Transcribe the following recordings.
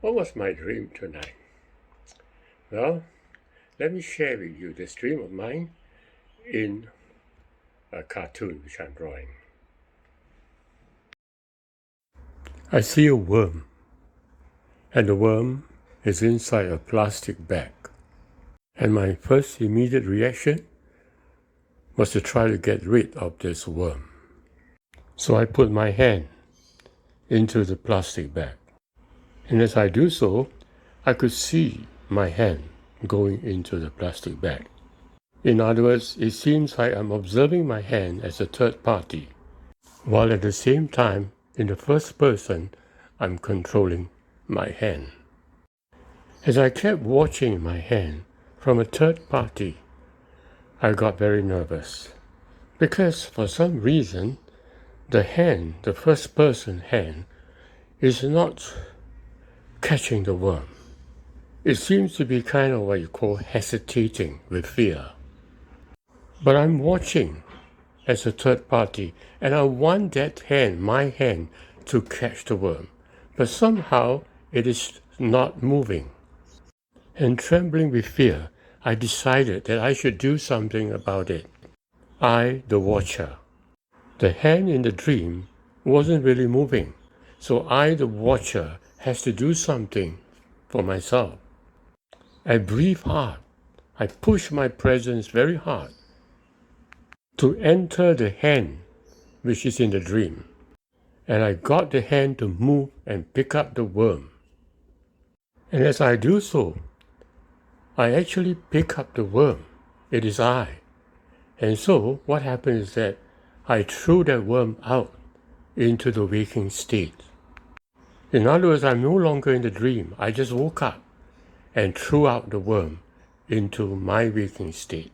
What was my dream tonight? Well, let me share with you this dream of mine in a cartoon which I'm drawing. I see a worm, and the worm is inside a plastic bag. And my first immediate reaction was to try to get rid of this worm. So I put my hand into the plastic bag. And as I do so, I could see my hand going into the plastic bag. In other words, it seems like I'm observing my hand as a third party, while at the same time, in the first person, I'm controlling my hand. As I kept watching my hand from a third party, I got very nervous, because for some reason, the first person hand, is not catching the worm. It seems to be kind of what you call hesitating with fear. But I'm watching as a third party, and I want that hand, my hand, to catch the worm. But somehow it is not moving. And trembling with fear, I decided that I should do something about it. I, the watcher. The hand in the dream wasn't really moving, so I, the watcher, has to do something for myself. I breathe hard. I push my presence very hard to enter the hand which is in the dream. And I got the hand to move and pick up the worm. And as I do so, I actually pick up the worm. It is I. And so what happened is that I threw that worm out into the waking state. In other words, I'm no longer in the dream. I just woke up and threw out the worm into my waking state.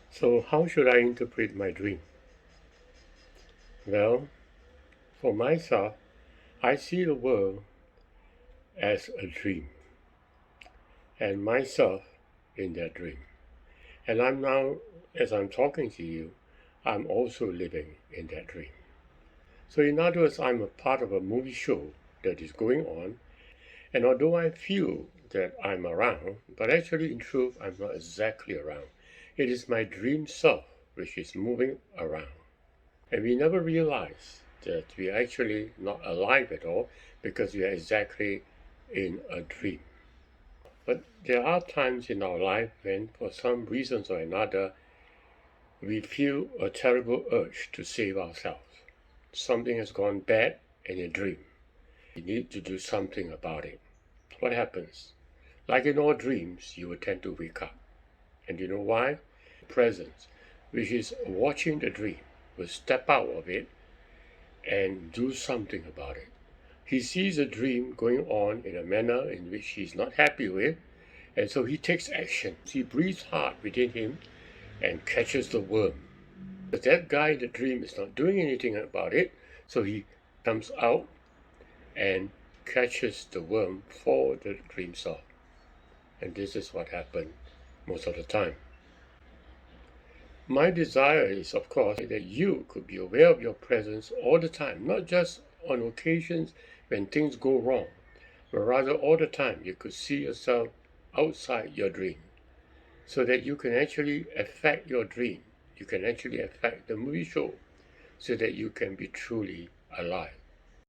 So how should I interpret my dream? Well, for myself, I see the world as a dream, and myself in that dream. And I'm now, as I'm talking to you, I'm also living in that dream. So in other words, I'm a part of a movie show that is going on, and although I feel that I'm around, but actually in truth, I'm not exactly around. It is my dream self which is moving around. And we never realize that we're actually not alive at all because we are exactly in a dream. But there are times in our life when, for some reasons or another, we feel a terrible urge to save ourselves. Something has gone bad in a dream. We need to do something about it. What happens? Like in all dreams, you will tend to wake up. And you know why? Presence, which is watching the dream, will step out of it and do something about it. He sees a dream going on in a manner in which he's not happy with, and so he takes action. He breathes hard within him and catches the worm. But that guy in the dream is not doing anything about it, so he comes out and catches the worm for the dream self. And this is what happened most of the time. My desire is, of course, that you could be aware of your presence all the time, not just on occasions when things go wrong, but rather all the time you could see yourself outside your dream, so that you can actually affect your dream. You can actually affect the movie show, so that you can be truly alive.